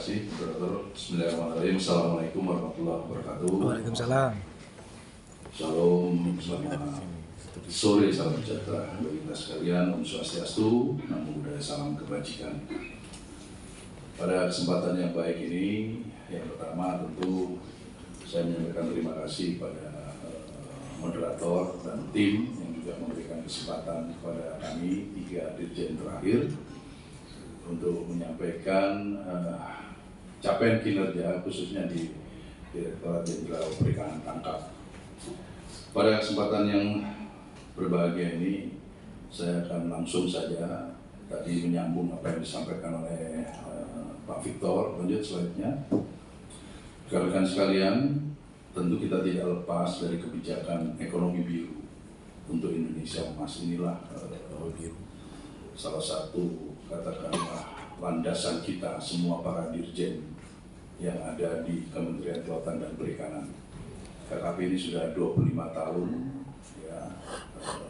kasih, Moderator. Bismillahirrahmanirrahim. Assalamualaikum warahmatullahi wabarakatuh. Waalaikumsalam. Shalom, selamat sore, salam sejahtera bagi kita sekalian. Om Swastiastu, Namo Buddhaya, salam kebajikan. Pada kesempatan yang baik ini, yang pertama tentu saya menyampaikan terima kasih pada moderator dan tim yang juga memberikan kesempatan kepada kami 3 dirjen terakhir untuk menyampaikan capaian kinerja khususnya di Direktorat Jenderal Perikanan Tangkap. Pada kesempatan yang berbahagia ini, saya akan langsung saja tadi menyambung apa yang disampaikan oleh Pak Victor. Lanjut slide-nya. Rekan-rekan sekalian, tentu kita tidak lepas dari kebijakan ekonomi biru untuk Indonesia Emas. Inilah salah satu katakanlah landasan kita semua para dirjen yang ada di Kementerian Kelautan dan Perikanan. KKP ini sudah 25 tahun ya,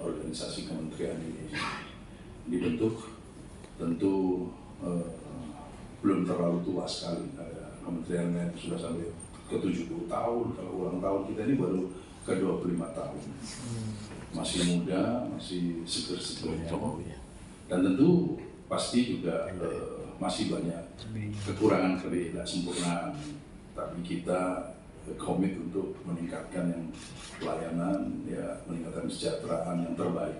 organisasi kementerian ini dibentuk. Tentu belum terlalu tua sekali, ada kementerian lain sudah sampai ke 70 tahun, kalau ulang tahun kita ini baru ke 25 tahun. Masih muda, masih seger-segernya. Dan tentu pasti juga masih banyak kekurangan ketidaksempurnaan, tapi kita komit untuk meningkatkan yang pelayanan, ya, meningkatkan kesejahteraan yang terbaik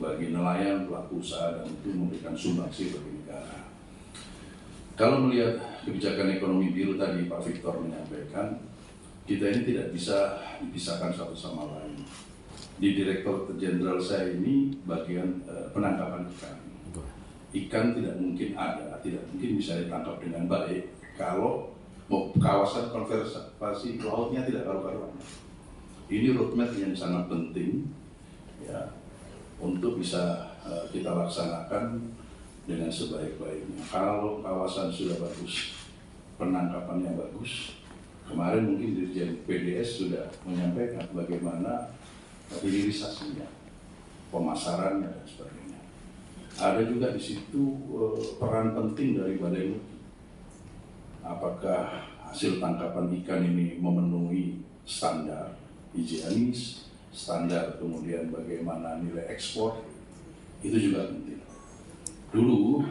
bagi nelayan, pelaku usaha, dan itu memberikan sumbangsi bagi negara. Kalau melihat kebijakan ekonomi biru tadi Pak Victor menyampaikan, kita ini tidak bisa dipisahkan satu sama lain. Di Direktorat Jenderal saya ini bagian penangkapan ikan. Ikan tidak mungkin ada, tidak mungkin bisa ditangkap dengan baik kalau kawasan konservasi lautnya tidak karu-karuan. Ini roadmap yang sangat penting ya, untuk bisa kita laksanakan dengan sebaik-baiknya. Kalau kawasan sudah bagus, penangkapannya bagus, kemarin mungkin Dirjen PDS sudah menyampaikan bagaimana hilirisasinya, pemasarannya dan sebagainya. Ada juga di situ peran penting dari Balai Mutu. Apakah hasil tangkapan ikan ini memenuhi standar higienis, standar kemudian bagaimana nilai ekspor, itu juga penting. Dulu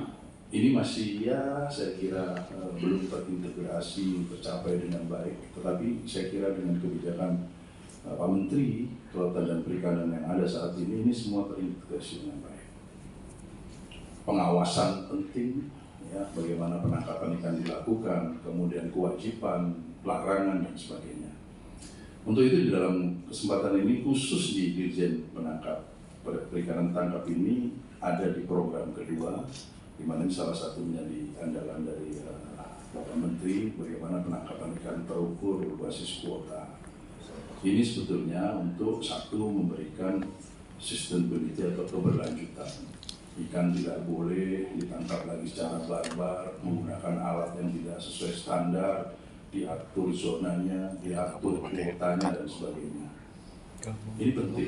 ini masih ya saya kira belum terintegrasi, tercapai dengan baik, tetapi saya kira dengan kebijakan Pak Menteri Kelautan dan Perikanan yang ada saat ini semua terintegrasi dengan baik. Pengawasan penting, ya, bagaimana penangkapan ikan dilakukan, kemudian kewajiban, larangan dan sebagainya. Untuk itu di dalam kesempatan ini khusus di Dirjen Penangkap Perikanan Tangkap ini ada di program kedua, di mana salah satu menjadi andalan dari Bapak Menteri, bagaimana penangkapan ikan terukur berbasis kuota. Ini sebetulnya untuk satu memberikan sustainability atau keberlanjutan. Ikan tidak boleh ditangkap lagi secara barbar, menggunakan alat yang tidak sesuai standar, diatur zonanya, diatur kuotanya dan sebagainya. Ini penting.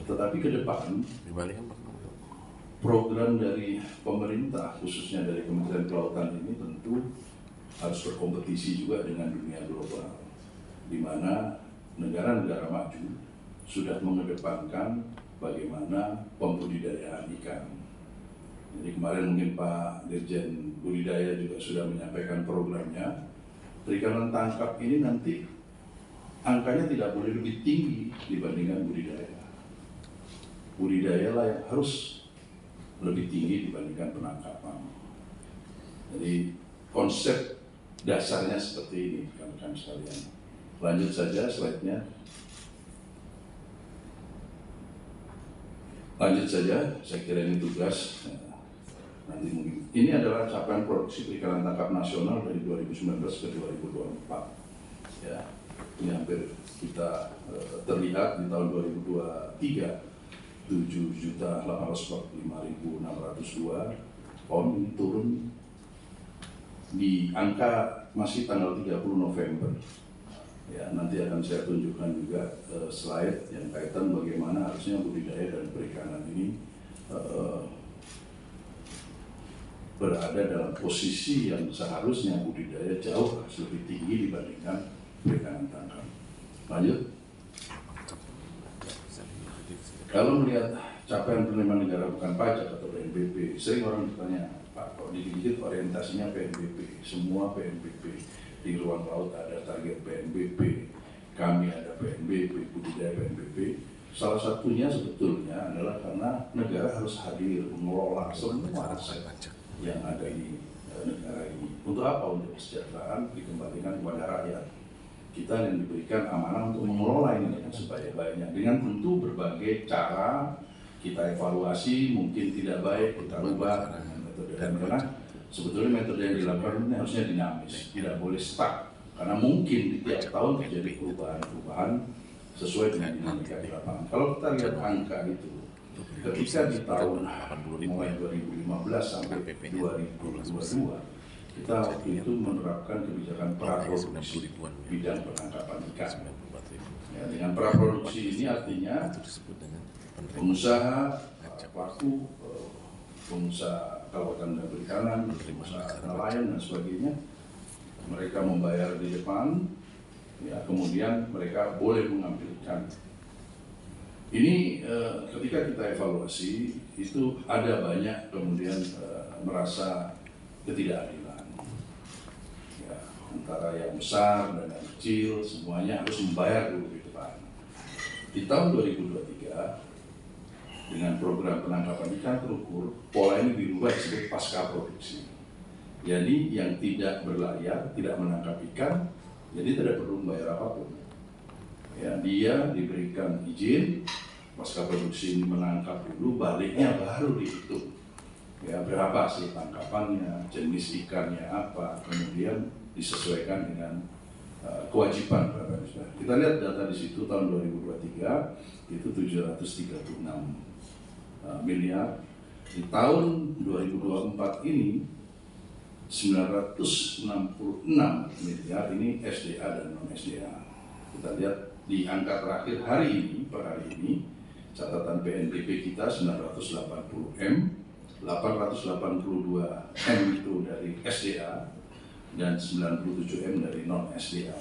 Tetapi ke depan, program dari pemerintah, khususnya dari Kementerian Kelautan ini tentu harus berkompetisi juga dengan dunia global, di mana negara-negara maju sudah mengedepankan bagaimana pembudidayaan ikan. Jadi kemarin mungkin Pak Dirjen Budidaya juga sudah menyampaikan programnya. Perikanan tangkap ini nanti angkanya tidak boleh lebih tinggi dibandingkan budidaya. Budidaya lah yang harus lebih tinggi dibandingkan penangkapan. Jadi konsep dasarnya seperti ini, rekan-rekan sekalian. Lanjut saja slide-nya. Lanjut saja, saya kira ini tugas nanti mungkin. Ini adalah capaian produksi perikanan tangkap nasional dari 2019 ke 2024. Ya, ini hampir kita terlihat di tahun 2023 7.845.602 ton, turun di angka masih tanggal 30 November. Ya, nanti akan saya tunjukkan juga slide yang kaitan bagaimana harusnya budidaya dan perikanan ini berada dalam posisi yang seharusnya budidaya jauh lebih tinggi dibandingkan perikanan tangkap. Lanjut. Kalau melihat capaian penerimaan negara bukan pajak atau PNBP, sering orang bertanya, Pak, kok dikit-dikit orientasinya PNBP, semua PNBP, di ruang laut ada target PNBP, kami ada PNBP, budidaya PNBP. Salah satunya sebetulnya adalah karena negara harus hadir mengelola semua aset yang ada di negara ini. Untuk apa? Untuk kesejahteraan dikembalikan kepada rakyat. Kita yang diberikan amanah untuk mengelola ini dengan sebaik-baiknya, dengan tentu berbagai cara kita evaluasi, mungkin tidak baik kita ubah dengan metode, dan karena sebetulnya metode yang dilakukan ini harusnya dinamis, tidak boleh stuck, karena mungkin di tiap tahun terjadi perubahan-perubahan sesuai dengan dinamika di lapangan. Kalau kita lihat angka itu, ketika di tahun mulai 2015 sampai 2022, kita waktu itu menerapkan kebijakan praproduksi bidang penangkapan ikan. Ya, dengan praproduksi ini artinya pengusaha, pelaku, pengusaha kelautan dan perikanan, pengusaha nelayan dan sebagainya, mereka membayar di depan, ya, kemudian mereka boleh mengambil ikan. Ini ketika kita evaluasi itu ada banyak kemudian merasa ketidakadilan. Antara yang besar dan yang kecil, semuanya harus membayar dulu di depan. Di tahun 2023, dengan program penangkapan ikan terukur, pola ini dirubah sebagai pasca produksi. Jadi yang tidak berlayar, tidak menangkap ikan, jadi tidak perlu membayar apapun. Ya, dia diberikan izin, pasca produksi ini menangkap dulu, baliknya baru dihitung. Ya, berapa hasil tangkapannya, jenis ikannya apa, kemudian disesuaikan dengan kewajiban. Kita lihat data di situ tahun 2023 itu 736 miliar. Di tahun 2024 ini 966 miliar, ini SDA dan non SDA. Kita lihat di angka terakhir hari ini, per hari ini catatan PNBP kita 980 M, 882 M itu dari SDA dan 97 M dari non-SDA.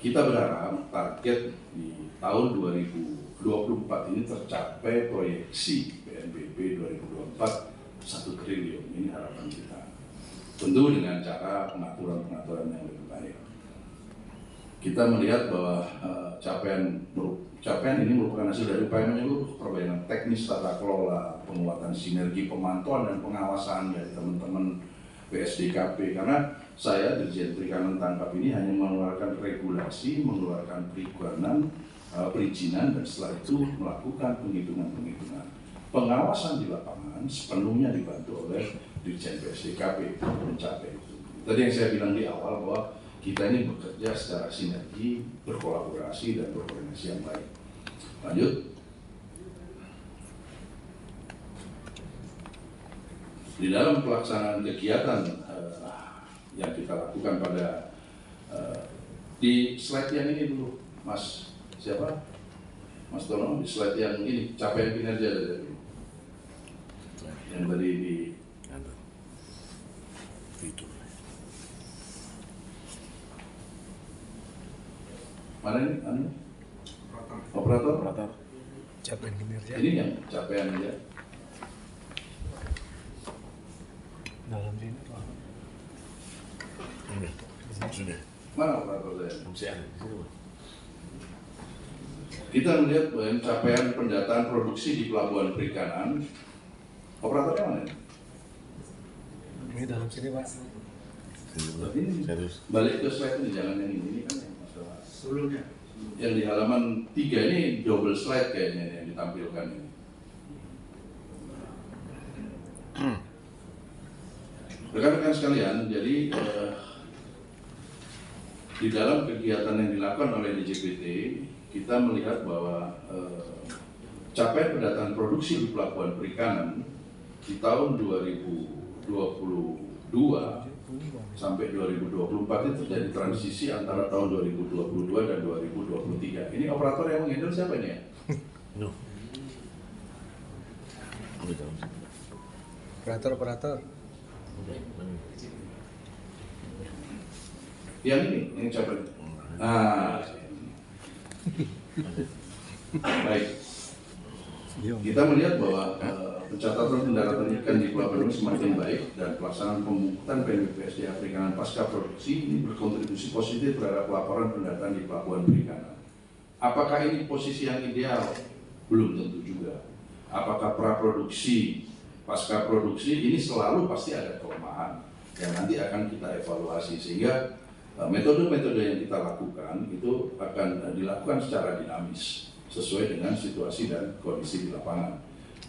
Kita berharap target di tahun 2024 ini tercapai proyeksi PNBP 2024 1 triliun. Ini harapan kita. Tentu dengan cara pengaturan-pengaturan yang lebih baik. Kita melihat bahwa capaian ini merupakan hasil dari upaya menyeluruh perbaikan teknis tata kelola, penguatan sinergi pemantauan dan pengawasan dari teman-teman PSDKP, karena saya Dirjen Perikanan Tangkap ini hanya mengeluarkan regulasi, mengeluarkan perizinan, dan setelah itu melakukan penghitungan. Pengawasan di lapangan sepenuhnya dibantu oleh Dirjen PSDKP untuk mencapai itu. Tadi yang saya bilang di awal bahwa kita ini bekerja secara sinergi, berkolaborasi dan berkoordinasi yang baik. Lanjut. Di dalam pelaksanaan kegiatan yang kita lakukan pada di slide yang ini dulu, Mas siapa? Mas Tono, di slide yang ini capaian kinerja dari yang tadi di mana ini? Operator. Capaian kinerja. Ini yang capaian ya. Dalam sini sudah. Mana operator saya? Masih ada di situ. Kita melihat bahwa capaian pendataan produksi di pelabuhan perikanan. Operatornya mana? ini dalam sini Pak. Ini balik ke slide ini, jangan yang ini kan yang masalah sebelumnya. Yang di halaman 3 ini double slide kayaknya yang ditampilkan ini. Rekan-rekan sekalian, jadi di dalam kegiatan yang dilakukan oleh DJPT, kita melihat bahwa capaian pendataan produksi di pelabuhan perikanan di tahun 2022 sampai 2024 itu terjadi transisi antara tahun 2022 dan 2023. Ini operator yang menghandle siapa ini ya? No. Operator. Yang ini, yang capek. Nah, baik. Kita melihat bahwa pencatatan pendaratan ikan di pelabuhan semakin baik dan pelaksanaan pemungutan PNBPS di perikanan pasca produksi ini berkontribusi positif terhadap laporan pendataan di pelabuhan perikanan. Apakah ini posisi yang ideal? Belum tentu juga. Apakah praproduksi, pasca produksi ini selalu pasti ada kelemahan yang nanti akan kita evaluasi, sehingga metode-metode yang kita lakukan itu akan dilakukan secara dinamis sesuai dengan situasi dan kondisi di lapangan.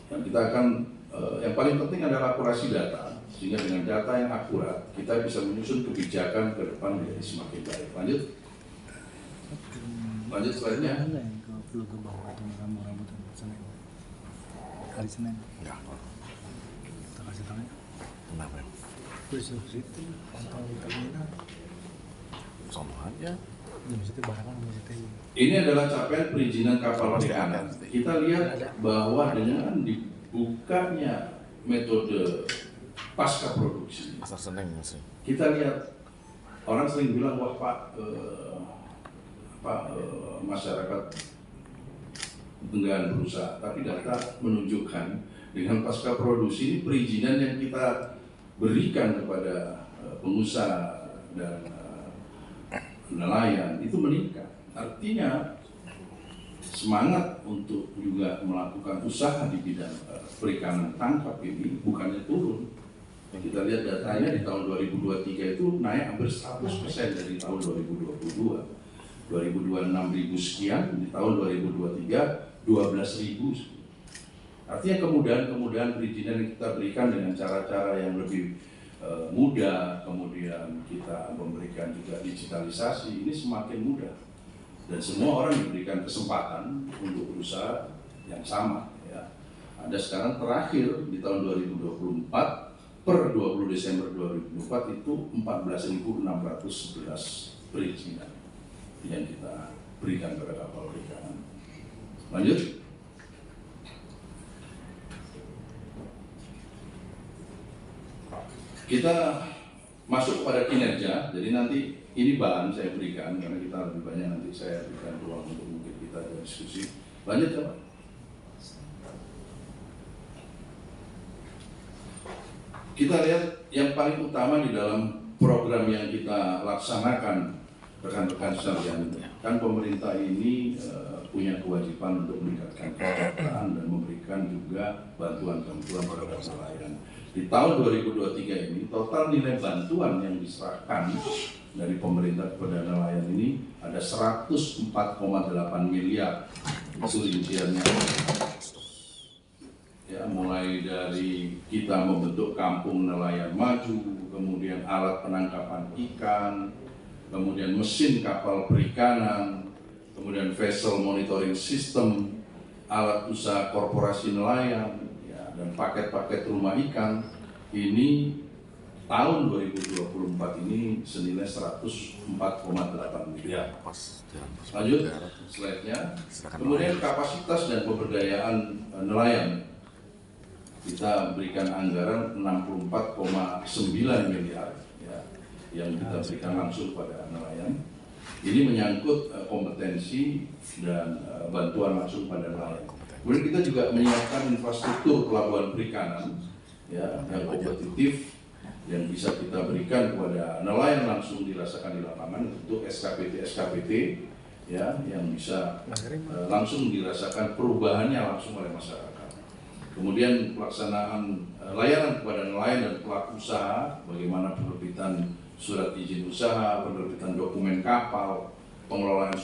Dan kita akan, yang paling penting adalah akurasi data, sehingga dengan data yang akurat kita bisa menyusun kebijakan ke depan menjadi semakin baik. Lanjut slide-nya. Hari Senin. Ya. Kita kasih tangan. Kenapa? Besok situ pantau terminal. Sama aja. Jam situ barengan sama situ. Ini adalah capaian perizinan kapal perikanan. Kita lihat bahwa dengan dibukanya metode pasca produksi, Pasar Senen masih. kita lihat orang sering bilang, wah Pak, masyarakat enggan berusaha, tapi data menunjukkan dengan pasca produksi ini perizinan yang kita berikan kepada pengusaha dan nelayan itu meningkat. Artinya semangat untuk juga melakukan usaha di bidang perikanan tangkap ini bukannya turun. Kita lihat datanya di tahun 2023 itu naik hampir 100% dari tahun 2022. 2026 ribu sekian, di tahun 2023 12.000. Artinya kemudahan perizinan yang kita berikan dengan cara-cara yang lebih mudah, kemudian kita memberikan juga digitalisasi, ini semakin mudah. Dan semua orang diberikan kesempatan untuk berusaha yang sama. Ya. Ada sekarang terakhir di tahun 2024, per 20 Desember 2024 itu 14.611 perizinan yang kita berikan kepada kapal perikanan. Lanjut. Kita masuk pada kinerja, jadi nanti ini bahan saya berikan karena kita lebih banyak, nanti saya berikan ruang untuk mungkin kita diskusi. Lanjut ya Pak. Kita lihat yang paling utama di dalam program yang kita laksanakan, rekan-rekan sekalian, kan pemerintah ini punya kewajiban untuk meningkatkan kesejahteraan dan memberikan juga bantuan-bantuan pada nelayan. Di tahun 2023 ini total nilai bantuan yang diserahkan dari pemerintah kepada nelayan ini ada 104,8 miliar. Itu rinciannya. Ya, mulai dari kita membentuk kampung nelayan maju, kemudian alat penangkapan ikan, kemudian mesin kapal perikanan, kemudian vessel monitoring system, alat usaha korporasi nelayan, ya, dan paket-paket rumah ikan. Ini tahun 2024 ini senilai 104,8 miliar. Lanjut slide-nya. Kemudian kapasitas dan pemberdayaan nelayan. Kita berikan anggaran 64,9 miliar ya, yang kita berikan langsung pada nelayan. Ini menyangkut kompetensi dan bantuan langsung pada nelayan. Kemudian kita juga menyiapkan infrastruktur pelabuhan perikanan ya, yang kompetitif yang bisa kita berikan kepada nelayan langsung dirasakan di lapangan untuk SKPT ya, yang bisa langsung dirasakan perubahannya langsung oleh masyarakat. Kemudian pelaksanaan layanan kepada nelayan dan pelaku usaha, bagaimana penerbitan surat izin usaha, penerbitan dokumen kapal, pengelolaan